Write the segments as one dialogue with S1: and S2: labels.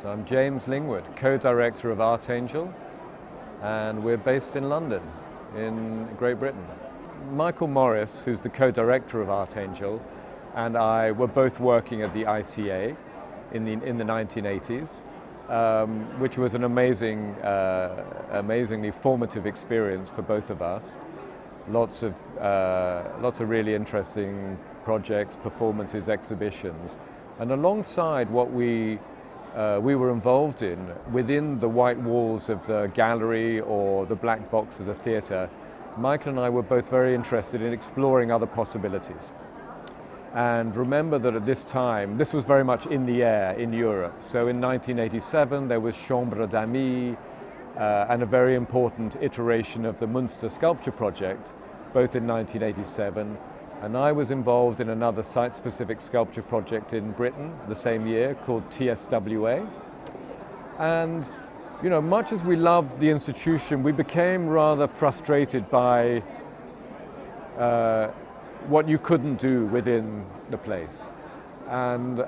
S1: So I'm James Lingwood, co-director of Artangel, and we're based in London, in Great Britain. Michael Morris, who's the co-director of Artangel, and I were both working at the ICA in the 1980s, which was an amazingly formative experience for both of us. Lots of really interesting projects, performances, exhibitions, and alongside what we were involved in within the white walls of the gallery or the black box of the theatre, Michael and I were both very interested in exploring other possibilities. And remember that at this time, this was very much in the air in Europe. So in 1987, there was Chambre d'Amis and a very important iteration of the Münster sculpture project, both in 1987. And I was involved in another site-specific sculpture project in Britain the same year called TSWA. And, you know, much as we loved the institution, we became rather frustrated by what you couldn't do within the place. And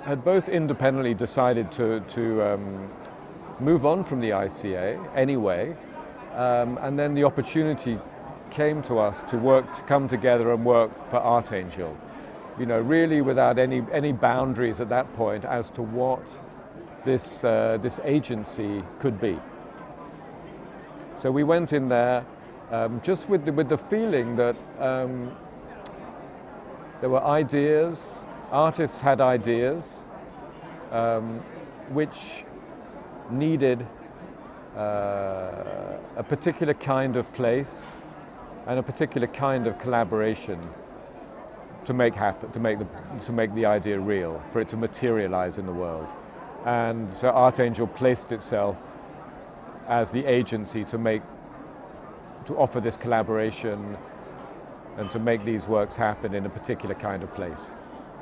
S1: had both independently decided to move on from the ICA anyway, and then the opportunity came to us to come together and work for Artangel, you know, really without any boundaries at that point as to what this agency could be. So we went in there just with the feeling that there were ideas, artists had ideas which needed a particular kind of place and a particular kind of collaboration to make the idea real, for it to materialize in the world. And so Artangel placed itself as the agency to offer this collaboration and to make these works happen in a particular kind of place.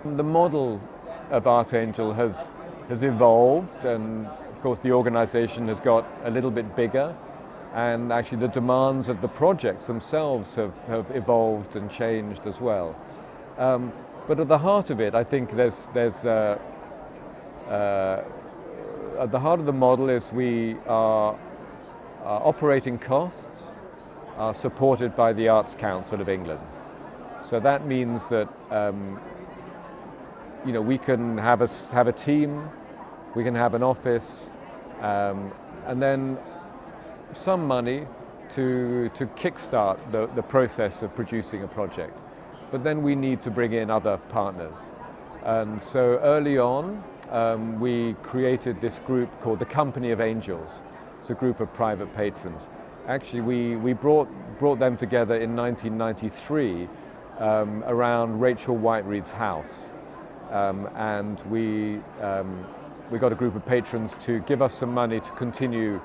S1: The model of Artangel has evolved, and of course the organization has got a little bit bigger, and actually the demands of the projects themselves have evolved and changed as well. But at the heart of it, I think there's at the heart of the model is our operating costs are supported by the Arts Council of England. So that means that you know, we can have a team, we can have an office, and then some money to kickstart the process of producing a project. But then we need to bring in other partners. And so early on, we created this group called the Company of Angels. It's a group of private patrons. Actually, we brought them together in 1993 around Rachel Whiteread's house. And we got a group of patrons to give us some money to continue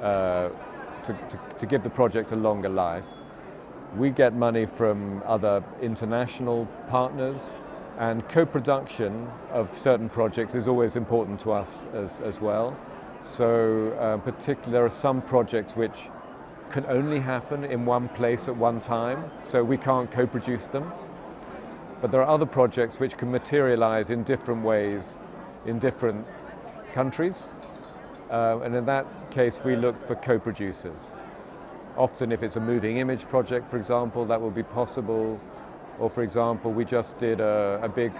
S1: to give the project a longer life. We get money from other international partners, and co-production of certain projects is always important to us as well. So particularly there are some projects which can only happen in one place at one time, so we can't co-produce them. But there are other projects which can materialize in different ways in different countries. And in that case, we look for co-producers. Often if it's a moving image project, for example, that will be possible. Or for example, we just did a big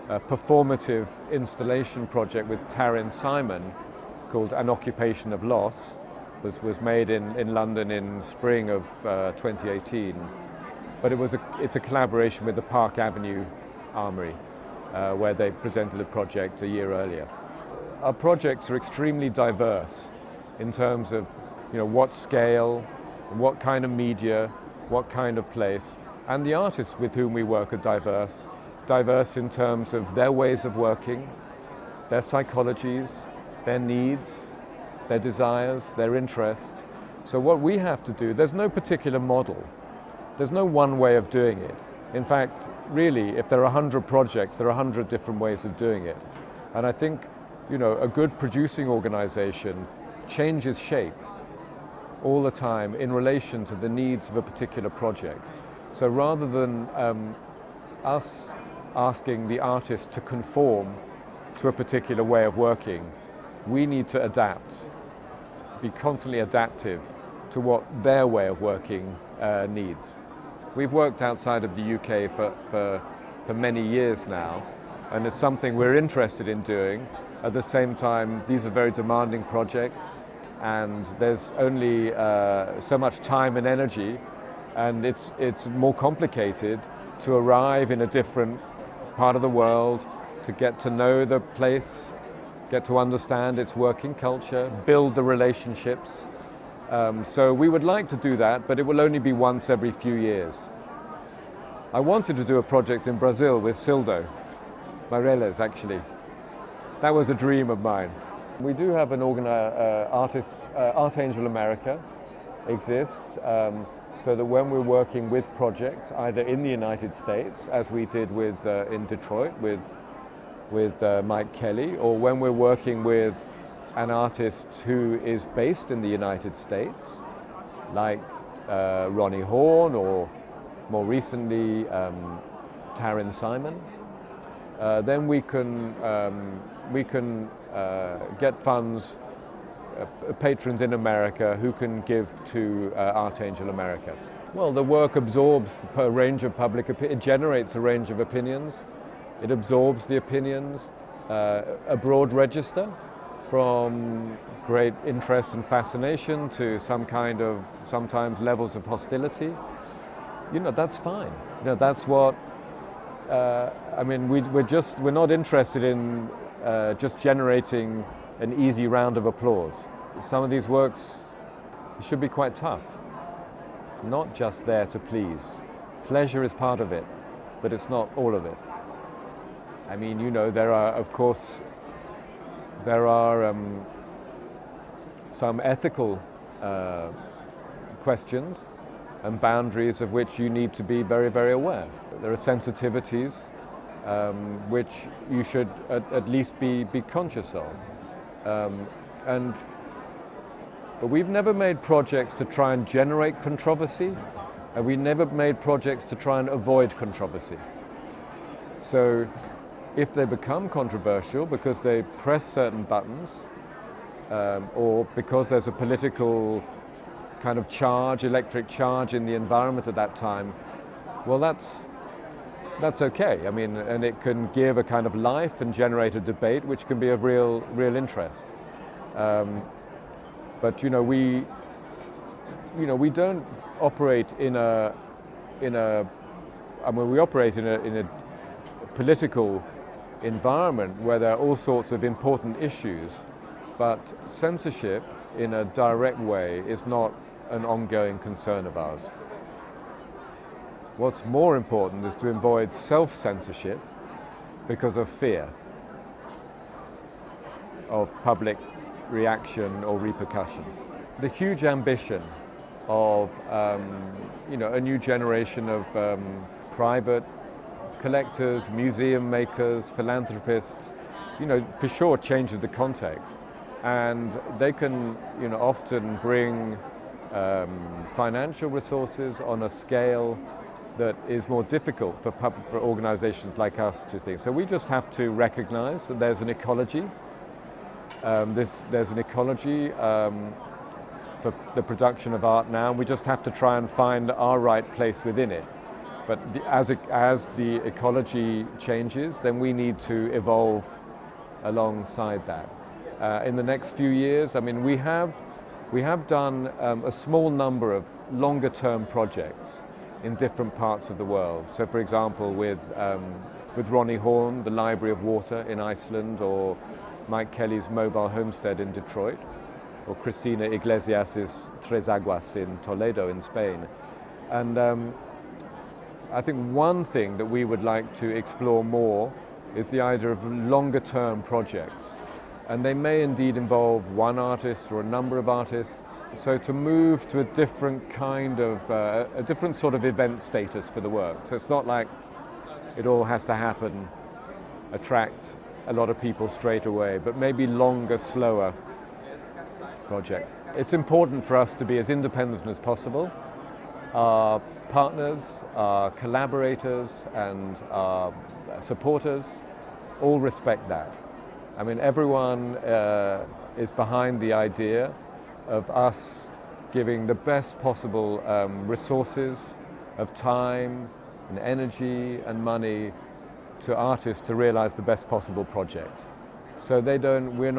S1: performative installation project with Taryn Simon called An Occupation of Loss. Was made in London in spring of 2018. But it's a collaboration with the Park Avenue Armoury, where they presented a project a year earlier. Our projects are extremely diverse in terms of, you know, what scale, what kind of media, what kind of place, and the artists with whom we work are diverse in terms of their ways of working, their psychologies, their needs, their desires, their interests. So what we have to do, there's no particular model. There's no one way of doing it. In fact, really, if there are 100 projects, there are 100 different ways of doing it. And I think, you know, a good producing organization changes shape all the time in relation to the needs of a particular project. So rather than us asking the artist to conform to a particular way of working, we need to adapt, be constantly adaptive to what their way of working needs. We've worked outside of the UK for many years now, and it's something we're interested in doing. At the same time, these are very demanding projects, and there's only so much time and energy, and it's more complicated to arrive in a different part of the world, to get to know the place, get to understand its working culture, build the relationships. So we would like to do that, but it will only be once every few years. I wanted to do a project in Brazil with Sildo, Meireles actually. That was a dream of mine. We do have an artist, Art Angel America exists, so that when we're working with projects, either in the United States, as we did with in Detroit with Mike Kelly, or when we're working with an artist who is based in the United States, like Ronnie Horn, or more recently Taryn Simon, then we can get funds, patrons in America who can give to Art Angel America. Well, the work absorbs a range of public opinion, it generates a range of opinions, it absorbs the opinions, a broad register from great interest and fascination to some kind of, sometimes levels of hostility. You know, that's fine. You know, that's what, I mean, we're not interested in just generating an easy round of applause. Some of these works should be quite tough, not just there to please. Pleasure is part of it, but it's not all of it. I mean, you know, there are, of course, some ethical questions and boundaries of which you need to be very, very aware. There are sensitivities which you should at least be conscious of. But we've never made projects to try and generate controversy, and we never made projects to try and avoid controversy. So if they become controversial because they press certain buttons, or because there's a political kind of charge, electric charge in the environment at that time, well, that's okay. I mean, and it can give a kind of life and generate a debate which can be of real interest. But we don't operate in a I mean, we operate in a political environment where there are all sorts of important issues, but censorship in a direct way is not an ongoing concern of ours. What's more important is to avoid self-censorship because of fear of public reaction or repercussion. The huge ambition of a new generation of private collectors, museum makers, philanthropists, for sure changes the context, and they can often bring financial resources on a scale that is more difficult for organizations like us to think. So we just have to recognize that there's an ecology. There's an ecology for the production of art now, and we just have to try and find our right place within it. But as the ecology changes, then we need to evolve alongside that. In the next few years, I mean, we have done a small number of longer-term projects in different parts of the world. So, for example, with Ronnie Horn, the Library of Water in Iceland, or Mike Kelly's Mobile Homestead in Detroit, or Cristina Iglesias' Tres Aguas in Toledo in Spain. And I think one thing that we would like to explore more is the idea of longer-term projects. And they may indeed involve one artist or a number of artists. So to move to a different kind of, a different sort of event status for the work. So it's not like it all has to happen, attract a lot of people straight away, but maybe longer, slower project. It's important for us to be as independent as possible. Our partners, our collaborators, and our supporters all respect that. I mean, everyone is behind the idea of us giving the best possible resources of time and energy and money to artists to realize the best possible project. So we're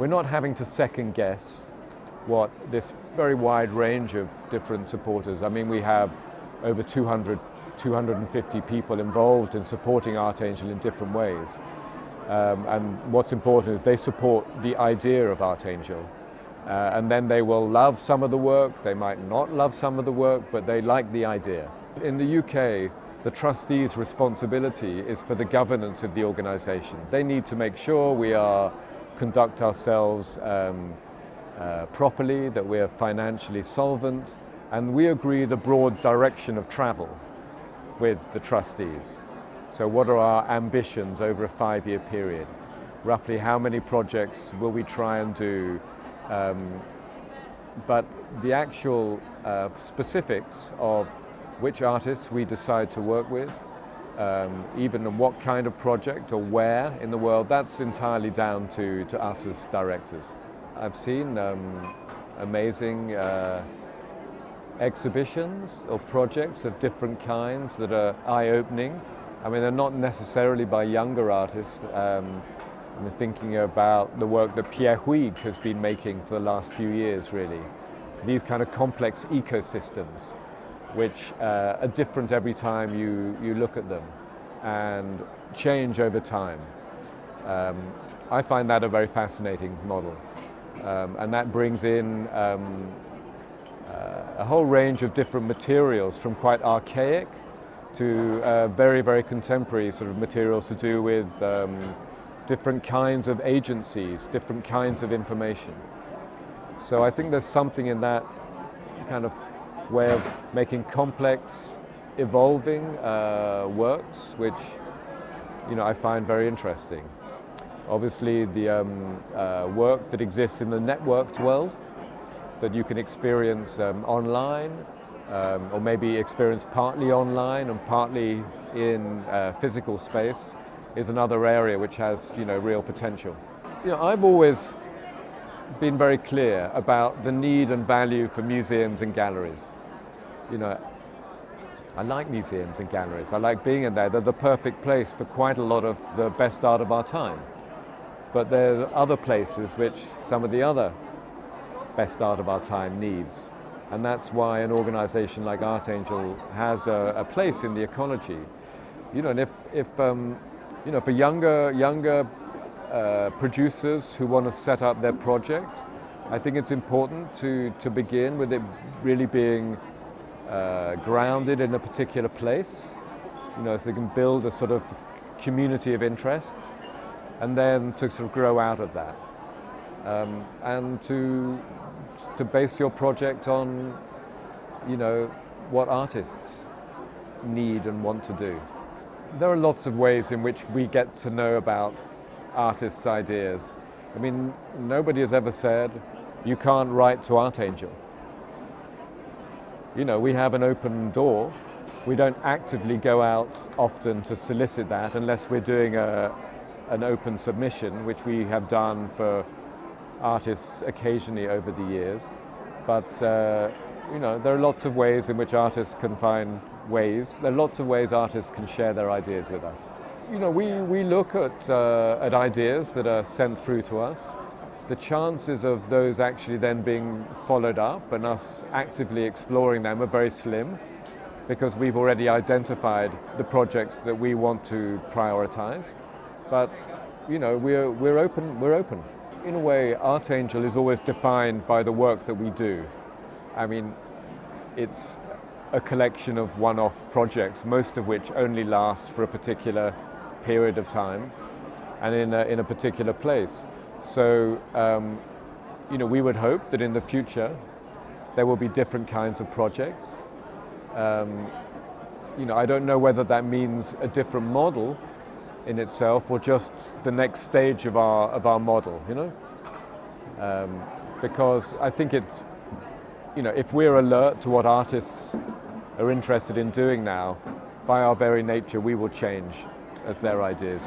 S1: not having to second guess what this very wide range of different supporters. I mean, we have over 250 people involved in supporting ArtAngel in different ways. And what's important is they support the idea of ArtAngel. And then they will love some of the work, they might not love some of the work, but they like the idea. In the UK, the trustees' responsibility is for the governance of the organisation. They need to make sure we conduct ourselves properly, that we are financially solvent, and we agree the broad direction of travel with the trustees. So what are our ambitions over a 5-year period? Roughly how many projects will we try and do? But the actual specifics of which artists we decide to work with, even what kind of project or where in the world, that's entirely down to us as directors. I've seen amazing exhibitions or projects of different kinds that are eye-opening. I mean, they're not necessarily by younger artists. I'm thinking about the work that Pierre Huyghe has been making for the last few years, really. These kind of complex ecosystems, which are different every time you look at them and change over time. I find that a very fascinating model. And that brings in a whole range of different materials, from quite archaic to very, very contemporary sort of materials to do with different kinds of agencies, different kinds of information. So I think there's something in that kind of way of making complex, evolving works, which I find very interesting. Obviously, the work that exists in the networked world, that you can experience online, or maybe experience partly online and partly in physical space, is another area which has real potential. I've always been very clear about the need and value for museums and galleries. I like museums and galleries. I like being in there. They're the perfect place for quite a lot of the best art of our time. But there are other places which some of the other best art of our time needs. And that's why an organization like ArtAngel has a place in the ecology. And if for younger producers who want to set up their project, I think it's important to begin with it really being grounded in a particular place, so they can build a sort of community of interest, and then to sort of grow out of that, and to base your project on, what artists need and want to do. There are lots of ways in which we get to know about artists' ideas. I mean, nobody has ever said, you can't write to ArtAngel. We have an open door. We don't actively go out often to solicit that unless we're doing an open submission, which we have done for artists occasionally over the years. But there are lots of ways in which artists can find ways. There are lots of ways artists can share their ideas with us. We look at ideas that are sent through to us. The chances of those actually then being followed up and us actively exploring them are very slim, because we've already identified the projects that we want to prioritize. But we're open. In a way, ArtAngel is always defined by the work that we do. I mean, it's a collection of one-off projects, most of which only last for a particular period of time and in a particular place. So, we would hope that in the future there will be different kinds of projects. I don't know whether that means a different model in itself or just the next stage of our model, because I think if we're alert to what artists are interested in doing now, by our very nature we will change as their ideas.